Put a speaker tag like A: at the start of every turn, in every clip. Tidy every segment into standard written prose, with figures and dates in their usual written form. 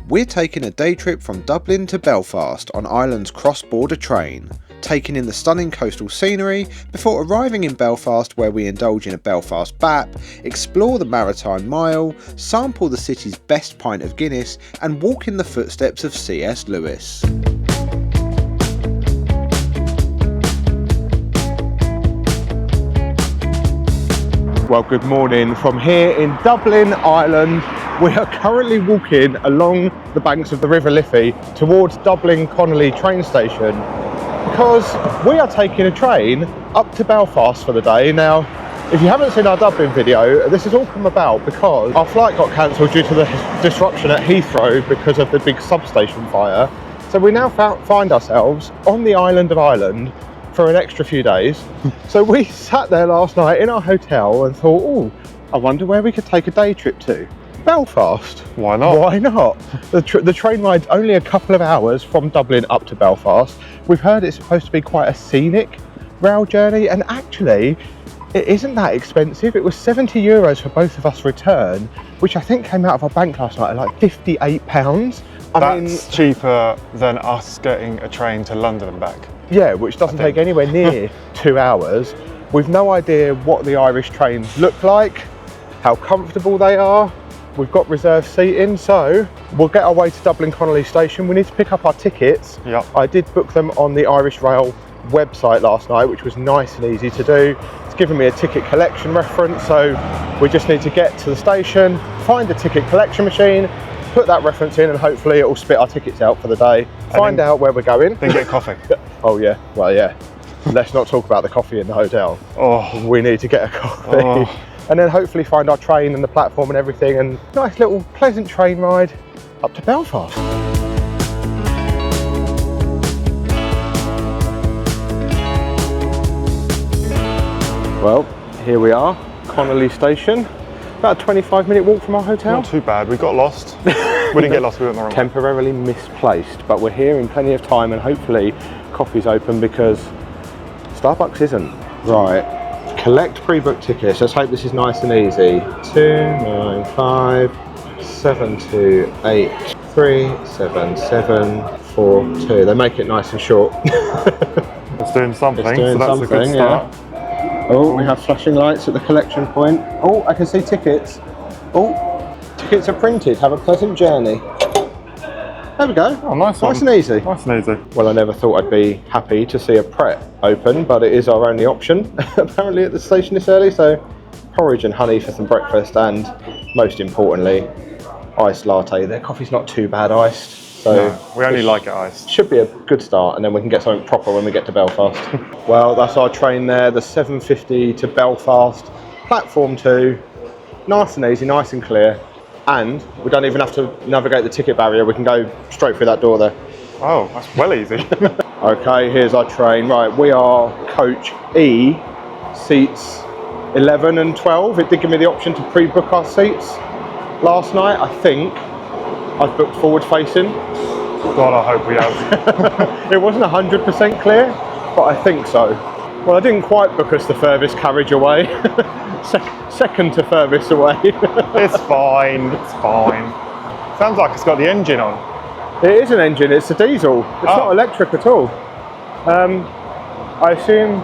A: We're taking a day trip from Dublin to Belfast on Ireland's cross-border train, taking in the stunning coastal scenery before arriving in Belfast, where we indulge in a Belfast Bap, explore the Maritime Mile, sample the city's best pint of Guinness and walk in the footsteps of C.S. Lewis. Well, good morning from here in Dublin, Ireland. We are currently walking along the banks of the River Liffey towards Dublin Connelly train station because we are taking a train up to Belfast for the day. Now, if you haven't seen our Dublin video, this has all come about because our flight got cancelled due to the disruption at Heathrow because of the big substation fire. So we now find ourselves on the island of Ireland for an extra few days. So we sat there last night in our hotel and thought, oh, I wonder where we could take a day trip to. Belfast.
B: Why not?
A: Why not? The train ride's only a couple of hours from Dublin up to Belfast. We've heard it's supposed to be quite a scenic rail journey, and actually it isn't that expensive. It was €70 for both of us return, which I think came out of our bank last night at like £58.
B: That's cheaper than us getting a train to London and back.
A: Yeah, which doesn't take anywhere near 2 hours. We've no idea what the Irish trains look like, how comfortable they are. We've got reserved seating, so we'll get our way to Dublin Connelly station. We need to pick up our tickets.
B: Yep.
A: I did book them on the Irish Rail website last night, which was nice and easy to do. It's given me a ticket collection reference, so we just need to get to the station, find a ticket collection machine, put that reference in, and hopefully it will spit our tickets out for the day. Find out where we're going.
B: Then get coffee.
A: Oh yeah, well yeah. Let's not talk about the coffee in the hotel.
B: Oh.
A: We need to get a coffee.
B: Oh.
A: And then hopefully find our train and the platform and everything, and nice little pleasant train ride up to Belfast. Well, here we are, Connelly station. About a 25-minute walk from our hotel.
B: Not too bad, we got lost. We didn't get lost, we went the wrong way.
A: Temporarily misplaced, but we're here in plenty of time, and hopefully coffee's open because Starbucks isn't. Right. Collect pre-booked tickets. Let's hope this is nice and easy. 295 728 37742. They make it nice and short.
B: It's doing something,
A: It's doing
B: so that's
A: something,
B: a good start.
A: Yeah. Oh, we have flashing lights at the collection point. Oh, I can see tickets. Oh, tickets are printed. Have a pleasant journey. There we go.
B: Oh, nice one.
A: Nice and easy.
B: Nice and easy.
A: Well, I never thought I'd be happy to see a Pret open, but it is our only option apparently at the station this early. So porridge and honey for some breakfast, and most importantly, iced latte. Their coffee's not too bad iced, so
B: No, we only like it iced.
A: should be a good start, and then we can get something proper when we get to Belfast. Well, that's our train there, the 7:50 to Belfast, platform 2. Nice and easy, nice and clear. And we don't even have to navigate the ticket barrier. We can go straight through that door there.
B: Oh, that's well easy.
A: Okay, here's our train. Right, we are coach E, seats 11 and 12. It did give me the option to pre-book our seats last night. I think I've booked forward facing.
B: God, I hope we have.
A: It wasn't 100% clear, but I think so. Well, I didn't quite book us the furthest carriage away. Second to furthest away.
B: It's fine, it's fine. Sounds like it's got the engine on.
A: It is an engine, it's a diesel. It's not electric at all. I assume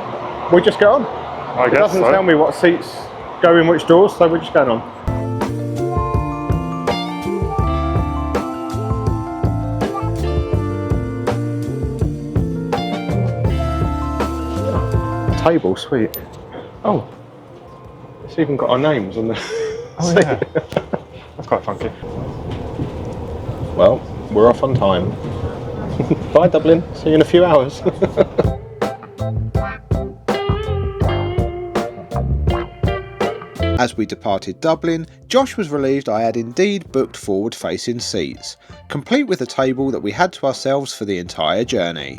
A: we just get on.
B: I
A: It
B: guess
A: doesn't
B: so.
A: tell me what seats go in which doors, so we're just going on. Table, sweet. Oh, it's even got our names on the seat.
B: Yeah. That's quite funky.
A: Well, we're off on time. Bye Dublin, see you in a few hours. As we departed Dublin, Josh was relieved I had indeed booked forward-facing seats, complete with a table that we had to ourselves for the entire journey.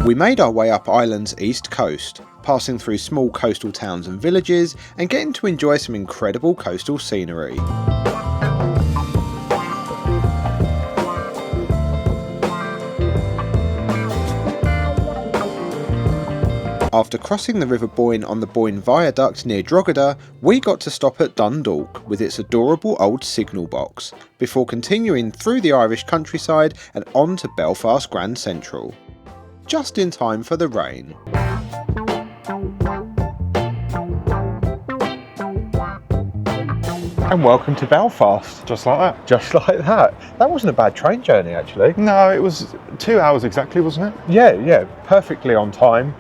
A: We made our way up Ireland's east coast, passing through small coastal towns and villages and getting to enjoy some incredible coastal scenery.
C: After crossing the River Boyne on the Boyne Viaduct near Drogheda, we got to stop at Dundalk with its adorable old signal box, before continuing through the Irish countryside and on to Belfast Grand Central. Just in time for the rain.
A: And welcome to Belfast.
B: Just like that.
A: Just like that. That wasn't a bad train journey, actually.
B: No, it was 2 hours exactly, wasn't it?
A: Yeah, perfectly on time.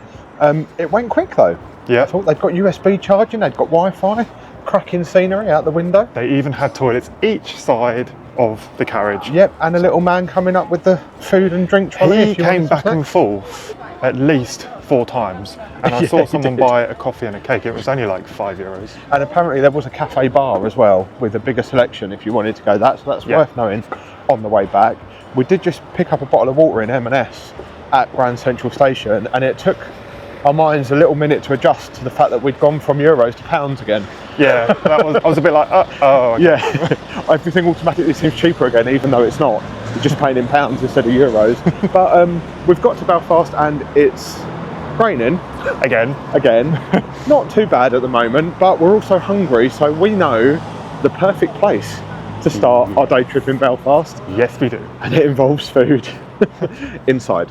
A: It went quick though.
B: Yeah.
A: I thought they'd got USB charging, they'd got Wi-Fi, cracking scenery out the window.
B: They even had toilets each side of the carriage.
A: Yep, and a little man coming up with the food and drink trolley.
B: He came back and forth at least 4 times, and I
A: Yeah,
B: saw
A: he
B: someone
A: did.
B: buy a coffee and a cake. It was only like €5.
A: And apparently there was a cafe bar as well with a bigger selection if you wanted to go that, so that's worth knowing on the way back. We did just pick up a bottle of water in M&S at Grand Central Station, and it took our minds a little minute to adjust to the fact that we'd gone from euros to pounds again.
B: Yeah, I was a bit like, oh. Okay.
A: Yeah, everything automatically seems cheaper again, even though it's not. You're just paying in pounds instead of euros. But we've got to Belfast and it's raining.
B: Again.
A: Not too bad at the moment, but we're also hungry, so we know the perfect place to start our day trip in Belfast.
B: Yes, we do.
A: And it involves food inside.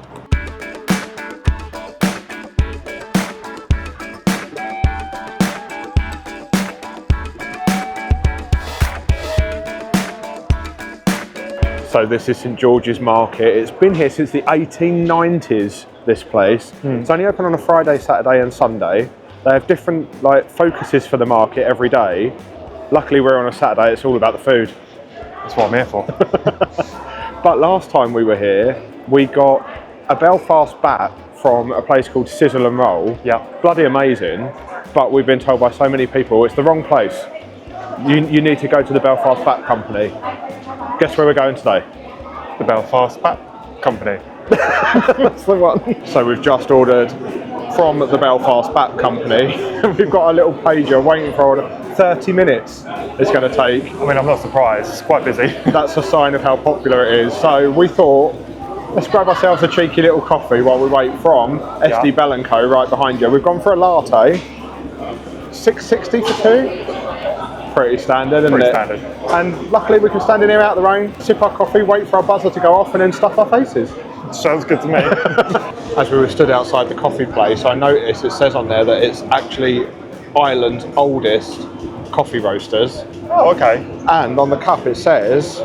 A: So this is St George's Market. It's been here since the 1890s, this place. It's only open on a Friday, Saturday and Sunday. They have different focuses for the market every day. Luckily we're on a Saturday, it's all about the food.
B: That's what I'm here for.
A: But last time we were here, we got a Belfast Bap from a place called Sizzle and Roll.
B: Yeah.
A: Bloody amazing, but we've been told by so many people it's the wrong place. You need to go to the Belfast Bap Company. Guess where we're going today?
B: The Belfast Bap Company.
A: That's the one. So we've just ordered from the Belfast Bap Company. We've got a little pager waiting for order. 30 minutes it's going to take.
B: I mean, I'm not surprised. It's quite busy.
A: That's a sign of how popular it is. So we thought, let's grab ourselves a cheeky little coffee while we wait from SD Bell & Co. right behind you. We've gone for a latte. $6.60 for 2. Pretty standard, isn't it?
B: Standard.
A: And luckily we can stand in here out of the rain, sip our coffee, wait for our buzzer to go off and then stuff our faces.
B: Sounds good to me.
A: As we were stood outside the coffee place, I noticed it says on there that it's actually Ireland's oldest coffee roasters.
B: Oh, okay.
A: And on the cup it says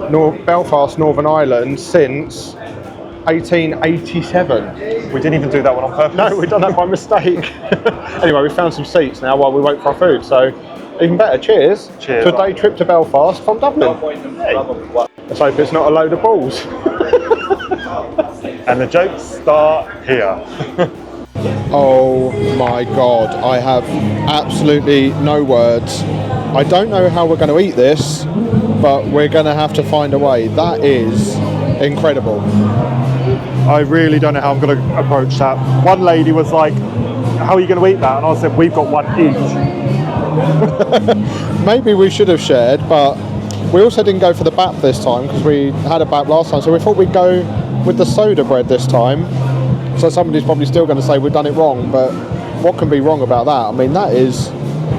A: Belfast, Northern Ireland since 1887.
B: We didn't even do that one on purpose.
A: No, we've done that by mistake. Anyway, we found some seats now while we wait for our food, so even better, cheers.
B: Cheers.
A: To a day trip to Belfast from Dublin. Hey. Let's hope it's not a load of balls.
B: And the jokes start here.
A: Oh my God, I have absolutely no words. I don't know how we're going to eat this, but we're going to have to find a way. That is incredible.
B: I really don't know how I'm going to approach that. One lady was like, how are you going to eat that? And I said, we've got one each.
A: Maybe we should have shared, but we also didn't go for the Bap this time because we had a Bap last time, so we thought we'd go with the soda bread this time. So somebody's probably still going to say we've done it wrong, but what can be wrong about that? I mean, that is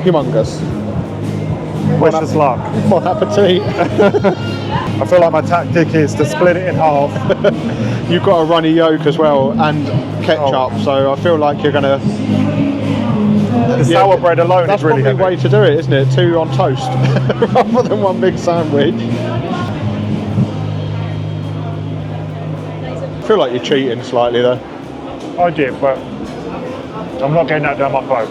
A: humongous.
B: Wish us luck.
A: Bon appetit.
B: I feel like my tactic is to split it in half.
A: You've got a runny yolk as well and ketchup, so I feel like you're going to...
B: The sour bread alone
A: That's
B: is really
A: probably the way
B: heavy.
A: to do it, isn't it? 2 on toast rather than one big sandwich. I feel like you're cheating slightly though.
B: I did, but I'm not getting that down my throat.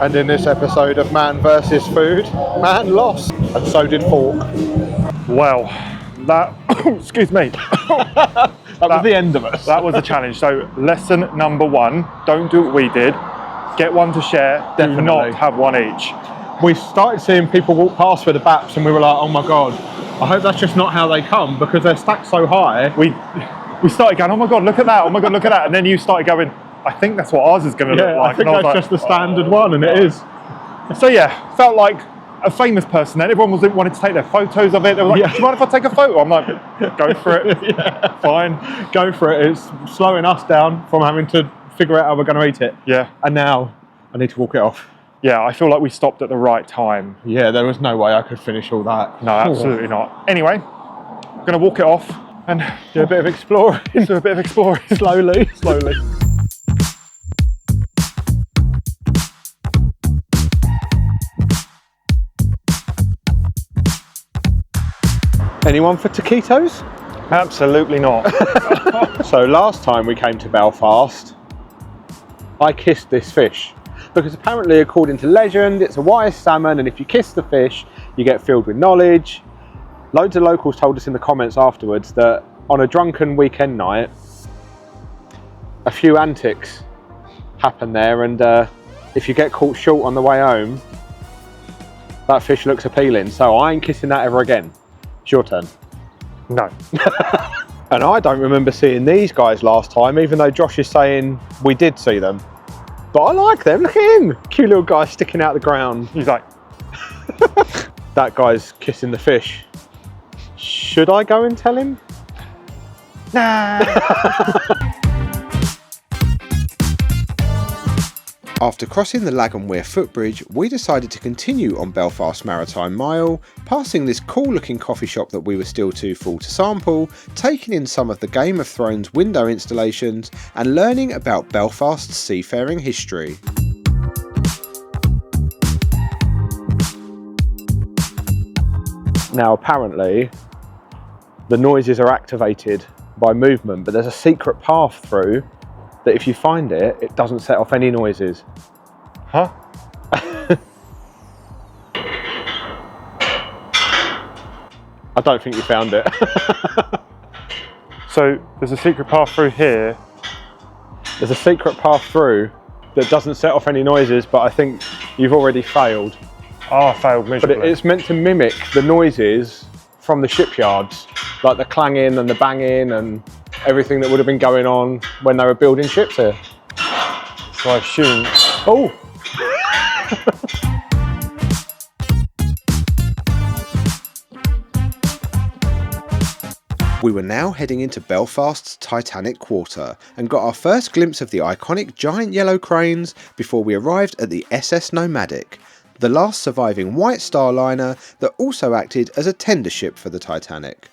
A: And in this episode of Man versus Food, man lost, and so did Fork.
B: Well, that, excuse me.
A: That was the end of us.
B: That was a challenge. So lesson number 1, don't do what we did. Get one to share,
A: Definitely.
B: do not have one each.
A: We started seeing people walk past with the Baps and we were like, oh my God, I hope that's just not how they come because they're stacked so high.
B: We started going, oh my God, look at that, oh my God, look at that. And then you started going, I think that's what ours is going to look like.
A: I think
B: and
A: that's just the standard one, and it is.
B: So yeah, felt like a famous person then. Everyone wanted to take their photos of it. They were like, do you mind if I take a photo? I'm like, go for it.
A: Yeah.
B: Fine.
A: Go for it. It's slowing us down from having to figure out how we're going to eat it.
B: Yeah.
A: And now I need to walk it off.
B: Yeah, I feel like we stopped at the right time.
A: Yeah, there was no way I could finish all that.
B: No, absolutely not. Anyway, I'm going to walk it off and
A: Do a bit of exploring.
B: do a bit of exploring.
A: Slowly. Anyone for taquitos?
B: Absolutely not.
A: So last time we came to Belfast, I kissed this fish. Because apparently, according to legend, it's a wise salmon, and if you kiss the fish, you get filled with knowledge. Loads of locals told us in the comments afterwards that on a drunken weekend night, a few antics happen there, and if you get caught short on the way home, that fish looks appealing. So I ain't kissing that ever again. It's your turn.
B: No.
A: And I don't remember seeing these guys last time, even though Josh is saying we did see them. But I like them, look at him. Cute little guy sticking out the ground.
B: He's like,
A: That guy's kissing the fish. Should I go and tell him?
B: nah.
C: After crossing the Laganweir footbridge, we decided to continue on Belfast Maritime Mile, passing this cool looking coffee shop that we were still too full to sample, taking in some of the Game of Thrones window installations, and learning about Belfast's seafaring history.
A: Now apparently, the noises are activated by movement, but there's a secret path through that if you find it, it doesn't set off any noises.
B: Huh?
A: I don't think you found it.
B: So there's a secret path through here.
A: There's a secret path through that doesn't set off any noises, but I think you've already failed.
B: Oh, I failed
A: But
B: miserably.
A: it's meant to mimic the noises from the shipyards, like the clanging and the banging and everything that would have been going on when they were building ships here.
B: So I assume.
A: Oh!
C: We were now heading into Belfast's Titanic Quarter and got our first glimpse of the iconic giant yellow cranes before we arrived at the SS Nomadic, the last surviving White Star liner that also acted as a tender ship for the Titanic.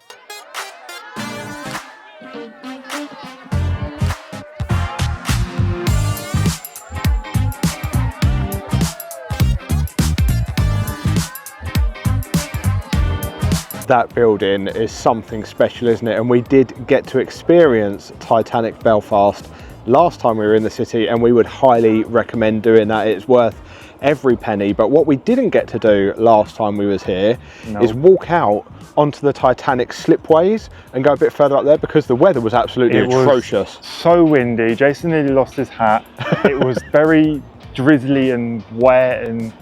A: That building is something special, isn't it? And we did get to experience Titanic Belfast last time we were in the city, and we would highly recommend doing that. It's worth every penny. But what we didn't get to do last time we was here is walk out onto the Titanic slipways and go a bit further up there, because the weather was absolutely atrocious.
B: So windy. Jason nearly lost his hat. It was very drizzly and wet, and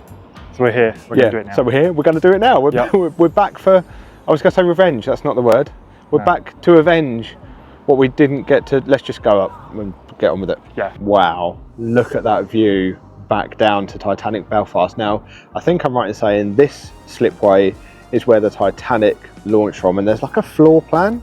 B: so we're here. We're going to do it now.
A: So we're here. We're going to do it now. We're back for, I was going to say revenge. That's not the word. We're back to avenge what we didn't get to. Let's just go up and get on with it.
B: Yeah.
A: Wow. Look at that view back down to Titanic Belfast. Now, I think I'm right in saying this slipway is where the Titanic launched from, and there's like a floor plan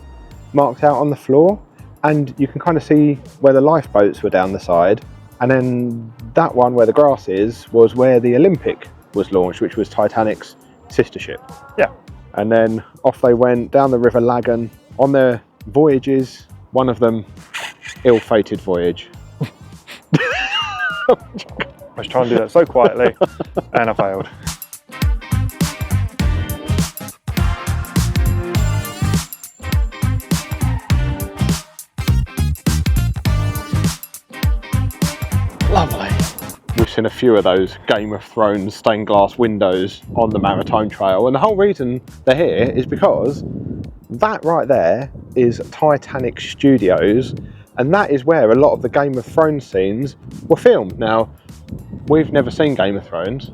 A: marked out on the floor, and you can kind of see where the lifeboats were down the side, and then that one where the grass is was where the Olympic was launched, which was Titanic's sister ship.
B: Yeah.
A: And then off they went down the River Lagan on their voyages, one of them ill-fated voyage.
B: I was trying to do that so quietly and I failed.
A: Lovely. We've seen a few of those Game of Thrones stained glass windows on the Maritime Trail, and the whole reason they're here is because that right there is Titanic Studios, and that is where a lot of the Game of Thrones scenes were filmed. Now, we've never seen Game of Thrones.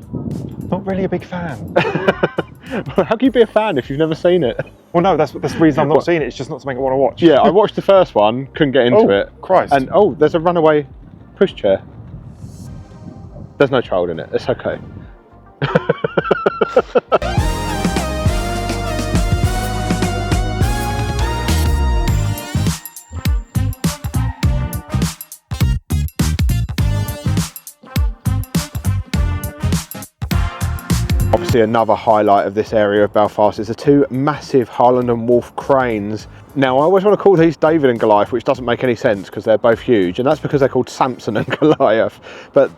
B: Not really a big fan.
A: How can you be a fan if you've never seen it?
B: Well, no, that's the reason I'm not seeing it. It's just not something I want to watch.
A: Yeah, I watched the first one, couldn't get into it.
B: Christ.
A: And oh, there's a runaway pushchair. There's no child in it, it's okay. Obviously another highlight of this area of Belfast is the two massive Harland and Wolff cranes. Now I always want to call these David and Goliath, which doesn't make any sense because they're both huge, and that's because they're called Samson and Goliath. But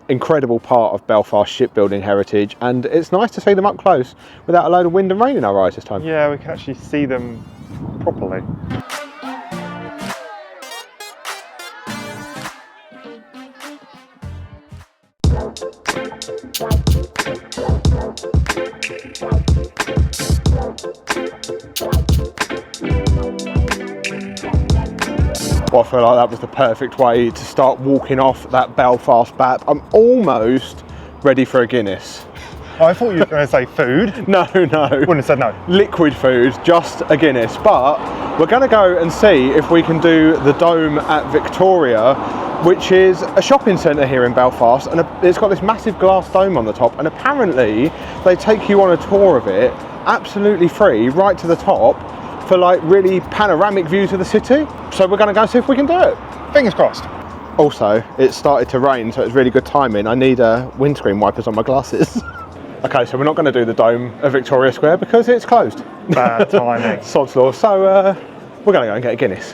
A: incredible part of Belfast shipbuilding heritage, and it's nice to see them up close without a load of wind and rain in our eyes this time.
B: Yeah, we can actually see them properly.
A: Well, I feel like that was the perfect way to start walking off that Belfast Bap. I'm almost ready for a Guinness.
B: Oh, I thought you were going to say food.
A: No.
B: Wouldn't have said no.
A: Liquid food, just a Guinness. But we're going to go and see if we can do the Dome at Victoria, which is a shopping centre here in Belfast, and it's got this massive glass dome on the top, and apparently they take you on a tour of it absolutely free right to the top for like really panoramic views of the city. So we're going to go see if we can do it.
B: Fingers crossed.
A: Also, it started to rain, so it's really good timing. I need windscreen wipers on my glasses. Okay, so we're not going to do the Dome of Victoria Square because it's closed.
B: Bad timing.
A: Sod's law. So we're going to go and get a Guinness.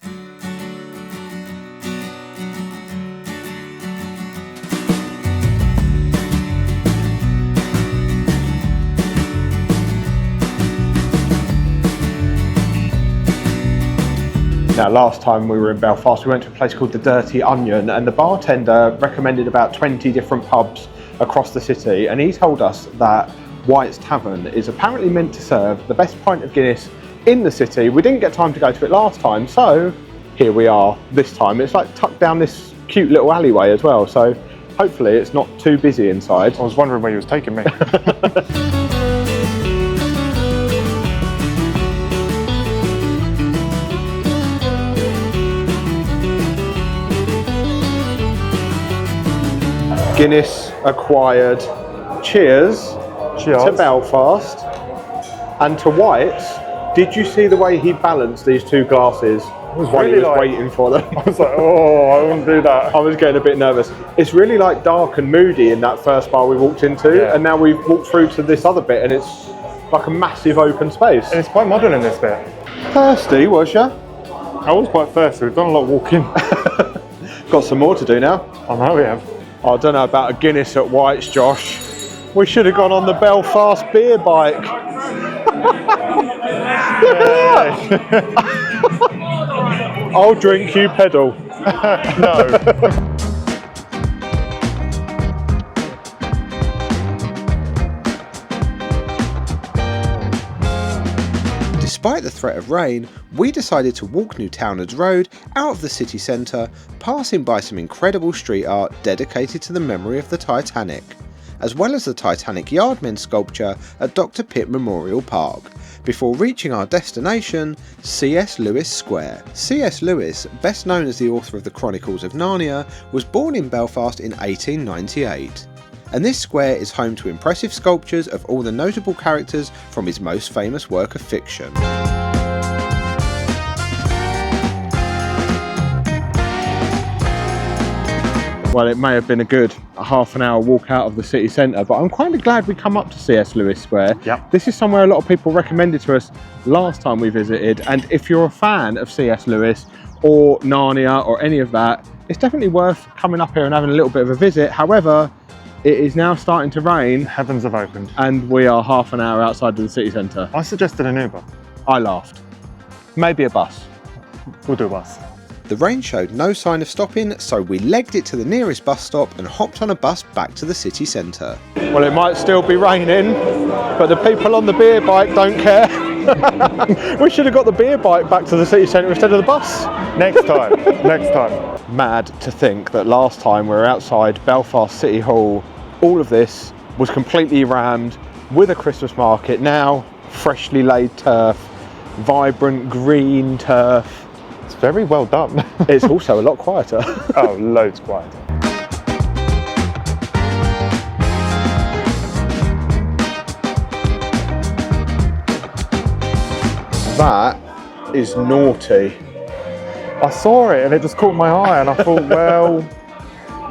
A: Now, last time we were in Belfast, we went to a place called the Dirty Onion, and the bartender recommended about 20 different pubs across the city, and he told us that White's Tavern is apparently meant to serve the best pint of Guinness in the city. We didn't get time to go to it last time, so here we are this time. It's like tucked down this cute little alleyway as well, so hopefully it's not too busy inside.
B: I was wondering where you was taking me.
A: Guinness acquired. Cheers.
B: Cheers.
A: To Belfast and to White's. Did you see the way he balanced these two glasses while he was waiting for them?
B: I was like, oh, I wouldn't do that.
A: I was getting a bit nervous. It's really like dark and moody in that first bar we walked into, and now we've walked through to this other bit and it's like a massive open space.
B: And it's quite modern in this bit.
A: Thirsty, was ya?
B: I was quite thirsty. We've done a lot of walking.
A: Got some more to do now.
B: I know we have.
A: I don't know about a Guinness at White's, Josh. We should have gone on the Belfast beer bike. Look at that! I'll drink, you pedal.
B: No.
C: Despite the threat of rain, we decided to walk New Townards Road out of the city centre, passing by some incredible street art dedicated to the memory of the Titanic, as well as the Titanic Yardmen sculpture at Dr. Pitt Memorial Park, before reaching our destination, C.S. Lewis Square. C.S. Lewis, best known as the author of the Chronicles of Narnia, was born in Belfast in 1898. And this square is home to impressive sculptures of all the notable characters from his most famous work of fiction.
A: Well, it may have been a good half an hour walk out of the city centre, but I'm quite glad we come up to C.S. Lewis Square.
B: Yep.
A: This is somewhere a lot of people recommended to us last time we visited, and if you're a fan of C.S. Lewis or Narnia or any of that, it's definitely worth coming up here and having a little bit of a visit. However, it is now starting to rain.
B: Heavens have opened.
A: And we are half an hour outside of the city centre.
B: I suggested an Uber.
A: I laughed. Maybe a bus.
B: We'll do a bus.
C: The rain showed no sign of stopping, so we legged it to the nearest bus stop and hopped on a bus back to the city centre.
A: Well, it might still be raining, but the people on the beer bike don't care. We should have got the beer bike back to the city centre instead of the bus.
B: Next time. Next time.
A: Mad to think that last time we were outside Belfast City Hall, all of this was completely rammed with a Christmas market. Now, freshly laid turf, vibrant green turf.
B: It's very well done.
A: It's also a lot quieter.
B: Oh, loads quieter.
A: That is naughty.
B: I saw it and it just caught my eye and I thought,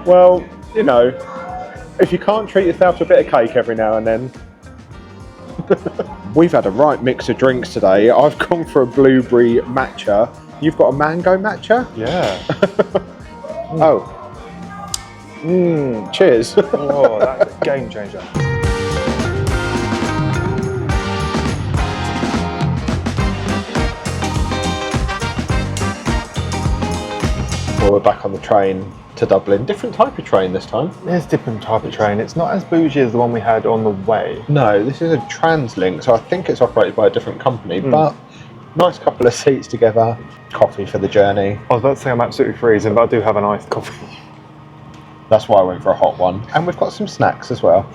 A: well, you know, if you can't treat yourself to a bit of cake every now and then, We've had a right mix of drinks today. I've gone for a blueberry matcha. You've got a mango matcha?
B: Yeah.
A: Oh. Cheers.
B: Oh, that's a game changer.
A: Well, we're back on the train to Dublin. Different type of train this time.
B: There's a different type of train. It's not as bougie as the one we had on the way.
A: No, this is a Translink, so I think it's operated by a different company, but nice couple of seats together. Coffee for the journey.
B: I was about to say I'm absolutely freezing, but I do have an iced coffee.
A: That's why I went for a hot one. And we've got some snacks as well.